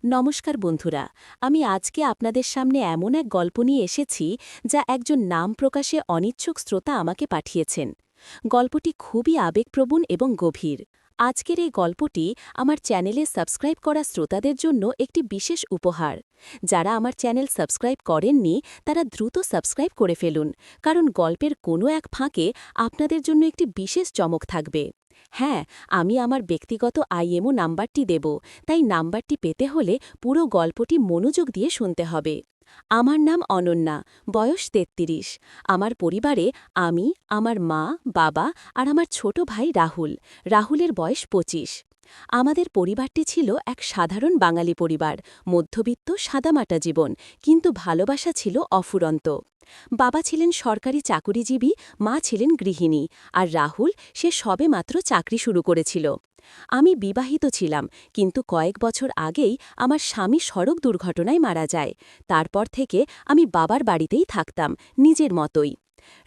নমস্কার বন্ধুরা, আমি আজকে আপনাদের সামনে এমন এক গল্প নিয়ে এসেছি যা একজন নাম প্রকাশে অনিচ্ছুক শ্রোতা আমাকে পাঠিয়েছেন। গল্পটি খুবই আবেগপ্রবণ এবং গভীর। আজকের এই গল্পটি আমার চ্যানেলে সাবস্ক্রাইব করা শ্রোতাদের জন্য একটি বিশেষ উপহার। যারা আমার চ্যানেল সাবস্ক্রাইব করেননি তারা দ্রুত সাবস্ক্রাইব করে ফেলুন, কারণ গল্পের কোনো এক ফাঁকে আপনাদের জন্য একটি বিশেষ চমক থাকবে। হ্যাঁ, আমি আমার ব্যক্তিগত আইএমও নাম্বারটি দেব, তাই নাম্বারটি পেতে হলে পুরো গল্পটি মনোযোগ দিয়ে শুনতে হবে। আমার নাম অনন্যা, বয়স ৩৩। আমার পরিবারে আমি, আমার মা, বাবা আর আমার ছোট ভাই রাহুল। রাহুলের বয়স ২৫। আমাদের পরিবারটি ছিল এক সাধারণ বাঙালি পরিবার, মধ্যবিত্ত সাদামাটা জীবন, কিন্তু ভালোবাসা ছিল অফুরন্ত। বাবা ছিলেন সরকারি চাকুরিজীবী, মা ছিলেন গৃহিণী, আর রাহুল সে সবেমাত্র চাকরি শুরু করেছিল। আমি বিবাহিত ছিলাম, কিন্তু কয়েক বছর আগেই আমার স্বামী সড়ক দুর্ঘটনায় মারা যায়। তারপর থেকে আমি বাবার বাড়িতেই থাকতাম, নিজের মতোই।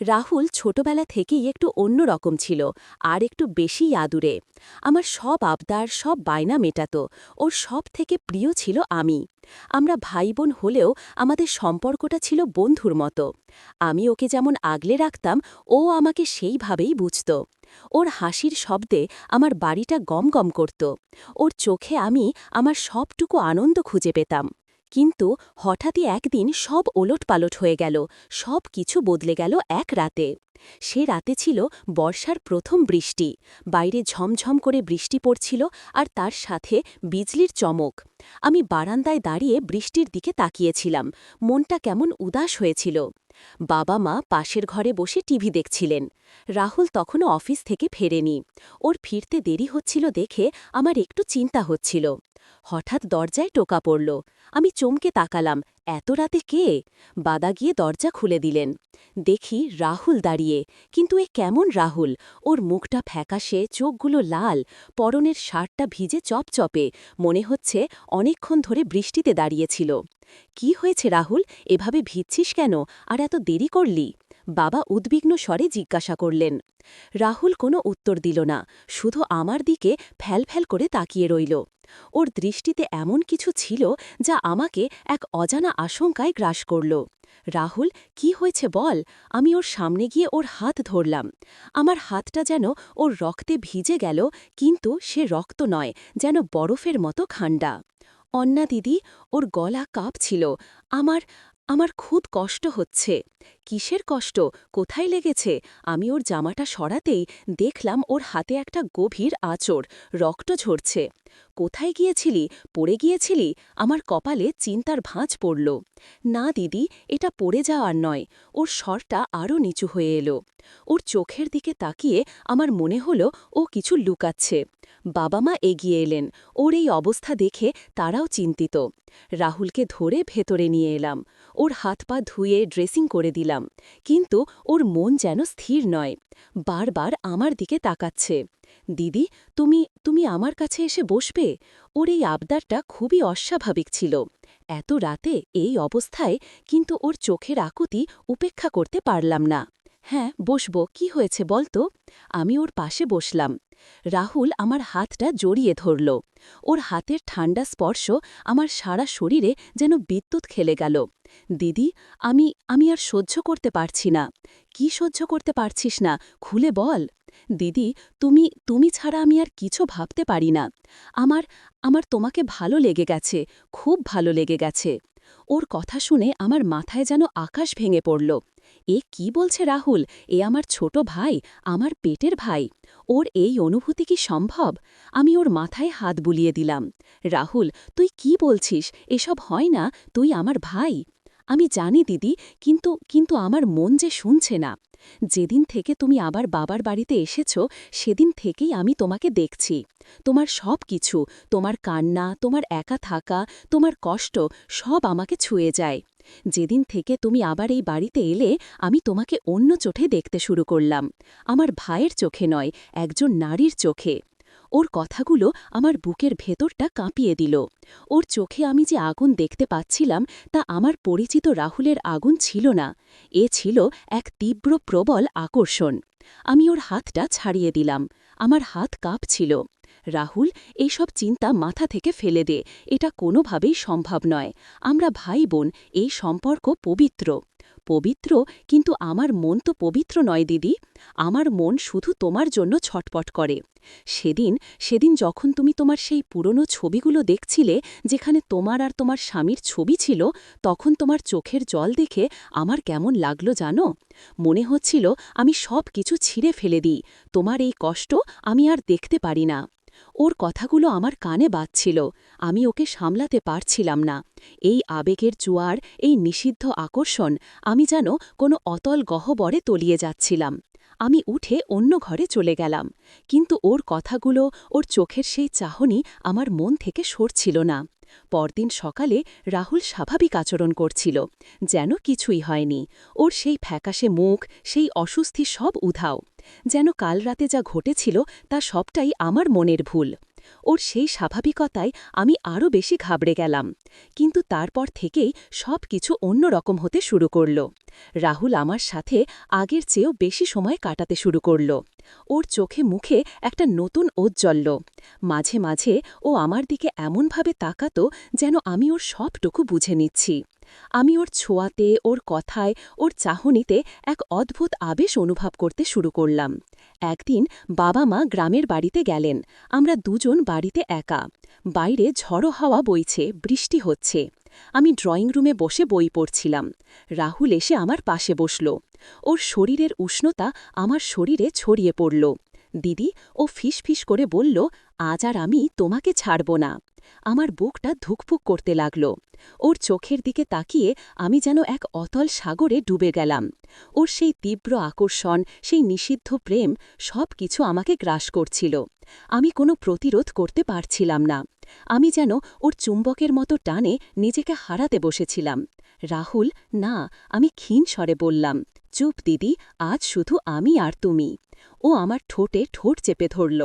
রাহুল ছোটবেলা থেকেই একটু অন্য রকম ছিল, আর একটু বেশি আদুরে। আমার সব আবদার, সব বায়না মেটাত। ওর সব থেকে প্রিয় ছিল আমি। আমরা ভাই বোন হলেও আমাদের সম্পর্কটা ছিল বন্ধুর মতো। আমি ওকে যেমন আগলে রাখতাম, ও আমাকে সেইভাবেই বুঝত। ওর হাসির শব্দে আমার বাড়িটা গমগম করত। ওর চোখে আমি আমার সবটুকু আনন্দ খুঁজে পেতাম। কিন্তু হঠাৎই একদিন সব ওলটপালট হয়ে গেল, সব কিছু বদলে গেল এক রাতে। সে রাতে ছিল বর্ষার প্রথম বৃষ্টি। বাইরে ঝমঝম করে বৃষ্টি পড়ছিল, আর তার সাথে বিজলির চমক। আমি বারান্দায় দাঁড়িয়ে বৃষ্টির দিকে তাকিয়েছিলাম, মনটা কেমন উদাস হয়েছিল। বাবা মা পাশের ঘরে বসে টিভি দেখছিলেন। রাহুল তখনও অফিস থেকে ফেরেনি। ওর ফিরতে দেরি হচ্ছিল দেখে আমার একটু চিন্তা হচ্ছিল। হঠাৎ দরজায় টোকা পড়ল। আমি চমকে তাকালাম, এত রাতে কে? বাবা গিয়ে দরজা খুলে দিলেন। দেখি রাহুল দাঁড়িয়ে, কিন্তু এ কেমন রাহুল? ওর মুখটা ফ্যাকাশে, চোখগুলো লাল, পরনের শার্টটা ভিজে চপচপে, মনে হচ্ছে অনেকক্ষণ ধরে বৃষ্টিতে দাঁড়িয়েছিল। কি হয়েছে রাহুল, এভাবে ভিজছিস কেন, আর এত দেরি করলি? বাবা উদ্বিগ্ন স্বরে জিজ্ঞাসা করলেন। রাহুল কোনো উত্তর দিল না, শুধু আমার দিকে ফ্যালফ্যাল করে তাকিয়ে রইল। ওর দৃষ্টিতে এমন কিছু ছিল যা আমাকে এক অজানা আশঙ্কায় গ্রাস করল। রাহুল, কি হয়েছে বল? আমি ওর সামনে গিয়ে ওর হাত ধরলাম। আমার হাতটা যেন ওর রক্তে ভিজে গেল, কিন্তু সে রক্ত নয়, যেন বরফের মতো ঠান্ডা। অন্না দিদি, ওর গলা কাঁপছিল। আমার আমার খুব কষ্ট হচ্ছে। কিসের কষ্ট? কোথায় লেগেছে? আমি ওর জামাটা সরাতেই দেখলাম ওর হাতে একটা গভীর আঁচড়, রক্ত ঝরছে। কোথায় গিয়েছিলি? পড়ে গিয়েছিলি? আমার কপালে চিন্তার ভাঁজ পড়ল। না দিদি, এটা পড়ে যাওয়ার নয়। ওর স্বরটা আরও নিচু হয়ে এলো। ওর চোখের দিকে তাকিয়ে আমার মনে হলো ও কিছু লুকাচ্ছে। বাবা মা এগিয়ে এলেন। ওর এই অবস্থা দেখে তারাও চিন্তিত। রাহুলকে ধরে ভেতরে নিয়ে এলাম। ওর হাত পা ধুয়ে ড্রেসিং করে দিলাম, কিন্তু ওর মন যেন স্থির নয়। বারবার আমার দিকে তাকাচ্ছে। দিদি, তুমি তুমি আমার কাছে এসে বসবে? ওর এই আবদারটা খুবই অস্বাভাবিক ছিল। এত রাতে এই অবস্থায়, কিন্তু ওর চোখের আকুতি উপেক্ষা করতে পারলাম না। হ্যাঁ, বসবো, কি হয়েছে বলতো? আমি ওর পাশে বসলাম। রাহুল আমার হাতটা জড়িয়ে ধরল। ওর হাতের ঠান্ডা স্পর্শ আমার সারা শরীরে যেন বিদ্যুৎ খেলে গেল। দিদি, আমি আমি আর সহ্য করতে পারছি না। কি সহ্য করতে পারছিস না, খুলে বল। দিদি, তুমি তুমি ছাড়া আমি আর কিছু ভাবতে পারি না। আমার আমার তোমাকে ভালো লেগে গেছে, খুব ভালো লেগে গেছে। ওর কথা শুনে আমার মাথায় যেন আকাশ ভেঙে পড়ল। এ কি বলছে রাহুল? এ আমার ছোট ভাই, আমার পেটের ভাই। ওর এই অনুভূতি কি সম্ভব? আমি ওর মাথায় হাত বুলিয়ে দিলাম। রাহুল, তুই কি বলছিস? এসব হয় না, তুই আমার ভাই। আমি জানি দিদি, কিন্তু কিন্তু আমার মন যে শুনছে না। যেদিন থেকে তুমি আবার বাবার বাড়িতে এসেছ, সেদিন থেকেই আমি তোমাকে দেখছি। তোমার সব কিছু, তোমার কান্না, তোমার একা থাকা, তোমার কষ্ট, সব আমাকে ছুঁয়ে যায়। যেদিন থেকে তুমি আবার এই বাড়িতে এলে, আমি তোমাকে অন্য চোখে দেখতে শুরু করলাম। আমার ভাইয়ের চোখে নয়, একজন নারীর চোখে। ওর কথাগুলো আমার বুকের ভেতরটা কাঁপিয়ে দিল। ওর চোখে আমি যে আগুন দেখতে পাচ্ছিলাম, তা আমার পরিচিত রাহুলের আগুন ছিল না। এ ছিল এক তীব্র প্রবল আকর্ষণ। আমি ওর হাতটা ছাড়িয়ে দিলাম। আমার হাত কাঁপছিল। রাহুল, এইসব চিন্তা মাথা থেকে ফেলে দে, এটা কোনোভাবেই সম্ভব নয়। আমরা ভাই বোন, এই সম্পর্ক পবিত্র। পবিত্র? কিন্তু আমার মন তো পবিত্র নয় দিদি। আমার মন শুধু তোমার জন্য ছটপট করে। সেদিন সেদিন যখন তুমি তোমার সেই পুরনো ছবিগুলো দেখছিলে, যেখানে তোমার আর তোমার স্বামীর ছবি ছিল, তখন তোমার চোখের জল দেখে আমার কেমন লাগলো জানো? মনে হচ্ছিল আমি সব কিছু ছিঁড়ে ফেলে দিই, তোমার এই কষ্ট আমি আর দেখতে পারি না। ওর কথাগুলো আমার কানে বাজছিল, আমি ওকে সামলাতে পারছিলাম না। এই আবেগের জোয়ার, এই নিষিদ্ধ আকর্ষণ, আমি যেন কোনো অতল গহ্বরে তলিয়ে যাচ্ছিলাম। আমি উঠে অন্য ঘরে চলে গেলাম, কিন্তু ওর কথাগুলো, ওর চোখের সেই চাহনি আমার মন থেকে সরছিল না। পরদিন সকালে রাহুল স্বাভাবিক আচরণ করছিল, যেন কিছুই হয়নি। ওর সেই ফ্যাকাশে মুখ, সেই অস্বস্তি সব উধাও। যেন কাল রাতে যা ঘটেছিল তা সবটাই আমার মনের ভুল। ওর সেই স্বাভাবিকতায় আমি আরও বেশি ঘাবড়ে গেলাম। কিন্তু তারপর থেকেই সব কিছু অন্যরকম হতে শুরু করল। রাহুল আমার সাথে আগের চেয়েও বেশি সময় কাটাতে শুরু করল। ওর চোখে মুখে একটা নতুন ঔজ্জ্বল্য। মাঝে মাঝে ও আমার দিকে এমনভাবে তাকাত যেন আমি ওর সবটুকু বুঝে নিচ্ছি। আমি ওর ছোঁয়াতে, ওর কথায়, ওর চাহনিতে এক অদ্ভুত আবেশ অনুভব করতে শুরু করলাম। একদিন বাবা মা গ্রামের বাড়িতে গেলেন, আমরা দুজন বাড়িতে একা। বাইরে ঝড়ো হাওয়া বইছে, বৃষ্টি হচ্ছে। আমি ড্রয়িং রুমে বসে বই পড়ছিলাম। রাহুল এসে আমার পাশে বসল। ওর শরীরের উষ্ণতা আমার শরীরে ছড়িয়ে পড়ল। দিদি, ও ফিসফিস করে বলল, আজ আর আমি তোমাকে ছাড়ব না। আমার বুকটা ধুকপুক করতে লাগল। ওর চোখের দিকে তাকিয়ে আমি যেন এক অতল সাগরে ডুবে গেলাম। ওর সেই তীব্র আকর্ষণ, সেই নিষিদ্ধ প্রেম, সব কিছু আমাকে গ্রাস করছিল। আমি কোনো প্রতিরোধ করতে পারছিলাম না। আমি যেন ওর চুম্বকের মতো টানে নিজেকে হারাতে বসেছিলাম। রাহুল, না, আমি ক্ষীণ স্বরে বললাম, চুপ দিদি, আজ শুধু আমি আর তুমি। ও আমার ঠোঁটে ঠোঁট চেপে ধরল।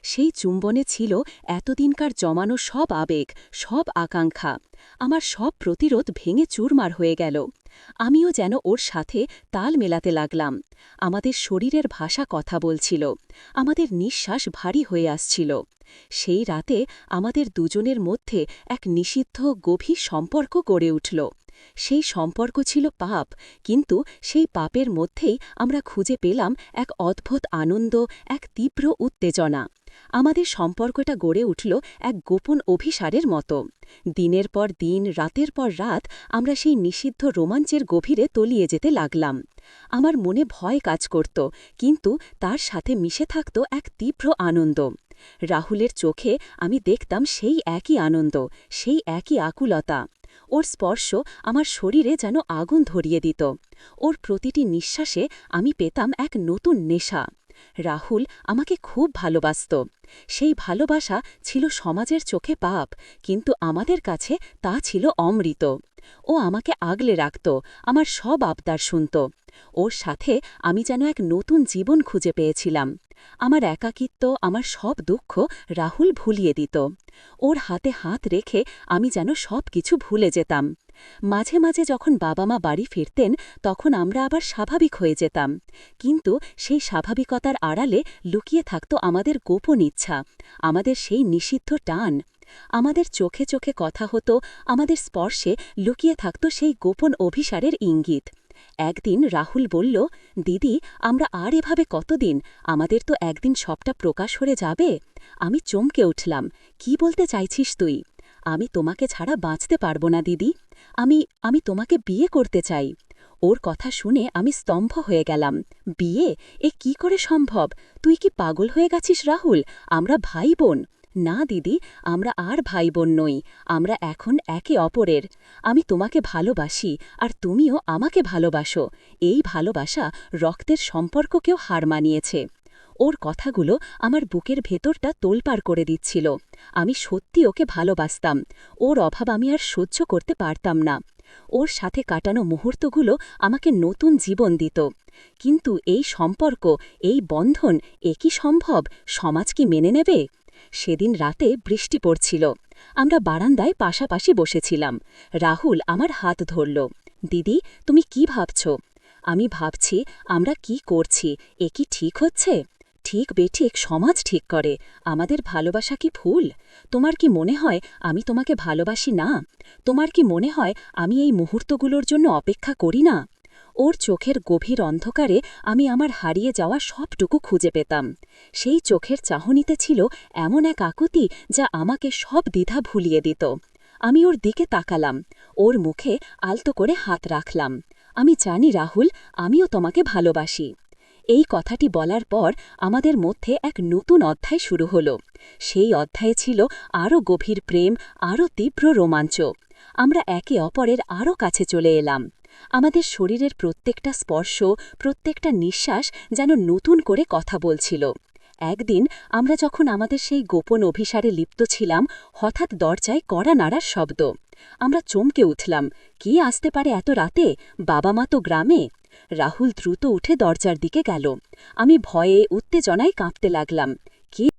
সেই চুম্বনে ছিল এতদিনকার জমানো সব আবেগ, সব আকাঙ্ক্ষা। আমার সব প্রতিরোধ ভেঙে চুরমার হয়ে গেল। আমিও যেন ওর সাথে তাল মেলাতে লাগলাম। আমাদের শরীরের ভাষা কথা বলছিল, আমাদের নিঃশ্বাস ভারী হয়ে আসছিল। সেই রাতে আমাদের দুজনের মধ্যে এক নিষিদ্ধ গভীর সম্পর্ক গড়ে উঠল। সেই সম্পর্ক ছিল পাপ, কিন্তু সেই পাপের মধ্যেই আমরা খুঁজে পেলাম এক অদ্ভুত আনন্দ, এক তীব্র উত্তেজনা। আমাদের সম্পর্কটা গড়ে উঠল এক গোপন অভিসারের মতো। দিনের পর দিন, রাতের পর রাত আমরা সেই নিষিদ্ধ রোমাঞ্চের গভীরে তলিয়ে যেতে লাগলাম। আমার মনে ভয় কাজ করত, কিন্তু তার সাথে মিশে থাকত এক তীব্র আনন্দ। রাহুলের চোখে আমি দেখতাম সেই একই আনন্দ, সেই একই আকুলতা। ওর স্পর্শ আমার শরীরে যেন আগুন ধরিয়ে দিত। ওর প্রতিটি নিঃশ্বাসে আমি পেতাম এক নতুন নেশা। রাহুল আমাকে খুব ভালোবাসত। সেই ভালোবাসা ছিল সমাজের চোখে পাপ, কিন্তু আমাদের কাছে তা ছিল অমৃত। ও আমাকে আগলে রাখত, আমার সব আবদার শুনত। ওর সাথে আমি যেন এক নতুন জীবন খুঁজে পেয়েছিলাম। আমার একাকিত্ব, আমার সব দুঃখ রাহুল ভুলিয়ে দিত। ওর হাতে হাত রেখে আমি যেন সব কিছু ভুলে যেতাম। মাঝে মাঝে যখন বাবা মা বাড়ি ফিরতেন, তখন আমরা আবার স্বাভাবিক হয়ে যেতাম। কিন্তু সেই স্বাভাবিকতার আড়ালে লুকিয়ে থাকত আমাদের গোপন ইচ্ছা, আমাদের সেই নিষিদ্ধ টান। আমাদের চোখে চোখে কথা হতো, আমাদের স্পর্শে লুকিয়ে থাকত সেই গোপন অভিসারের ইঙ্গিত। একদিন রাহুল বলল, দিদি, আমরা আর এভাবে কতদিন? আমাদের তো একদিন সবটা প্রকাশ হয়ে যাবে। আমি চমকে উঠলাম, কি বলতে চাইছিস তুই? আমি তোমাকে ছাড়া বাঁচতে পারব না দিদি। আমি আমি তোমাকে বিয়ে করতে চাই। ওর কথা শুনে আমি স্তম্ভ হয়ে গেলাম। বিয়ে? এ কি করে সম্ভব? তুই কি পাগল হয়ে গেছিস রাহুল? আমরা ভাই বোন। না দিদি, আমরা আর ভাই বোন নই, আমরা এখন একে অপরের। আমি তোমাকে ভালোবাসি, আর তুমিও আমাকে ভালোবাসো। এই ভালোবাসা রক্তের সম্পর্ককেও হার মানিয়েছে। ওর কথাগুলো আমার বুকের ভেতরটা তোলপাড় করে দিচ্ছিল। আমি সত্যি ওকে ভালোবাসতাম। ওর অভাব আমি আর সহ্য করতে পারতাম না। ওর সাথে কাটানো মুহূর্তগুলো আমাকে নতুন জীবন দিত। কিন্তু এই সম্পর্ক, এই বন্ধন, এ কি সম্ভব? সমাজ কি মেনে নেবে? সেদিন রাতে বৃষ্টি পড়ছিল। আমরা বারান্দায় পাশাপাশি বসেছিলাম। রাহুল আমার হাত ধরল। দিদি, তুমি কি ভাবছ? আমি ভাবছি, আমরা কি করছি, এ কি ঠিক হচ্ছে? ঠিক বেঠিক সমাজ ঠিক করে। আমাদের ভালোবাসা কি ভুল? তোমার কি মনে হয় আমি তোমাকে ভালোবাসি না? তোমার কি মনে হয় আমি এই মুহূর্তগুলোর জন্য অপেক্ষা করি না? ওর চোখের গভীর অন্ধকারে আমি আমার হারিয়ে যাওয়া সবটুকু খুঁজে পেতাম। সেই চোখের চাহনিতে ছিল এমন এক আকুতি যা আমাকে সব দ্বিধা ভুলিয়ে দিত। আমি ওর দিকে তাকালাম, ওর মুখে আলতো করে হাত রাখলাম। আমি জানি রাহুল, আমিও তোমাকে ভালোবাসি। এই কথাটি বলার পর আমাদের মধ্যে এক নতুন অধ্যায় শুরু হলো। সেই অধ্যায়ে ছিল আরও গভীর প্রেম, আরও তীব্র রোমাঞ্চ। আমরা একে অপরের আরও কাছে চলে এলাম। আমাদের শরীরের প্রত্যেকটা স্পর্শ, প্রত্যেকটা নিঃশ্বাস যেন নতুন করে কথা বলছিল। একদিন আমরা যখন আমাদের সেই গোপন অভিসারে লিপ্ত ছিলাম, হঠাৎ দরজায় কড়া নাড়ার শব্দ। আমরা চমকে উঠলাম। কি আসতে পারে এত রাতে? বাবা মা তো গ্রামে। রাহুল দ্রুত উঠে দরজার দিকে গেল। আমি ভয়ে উত্তেজনায় কাঁপতে লাগলাম। কি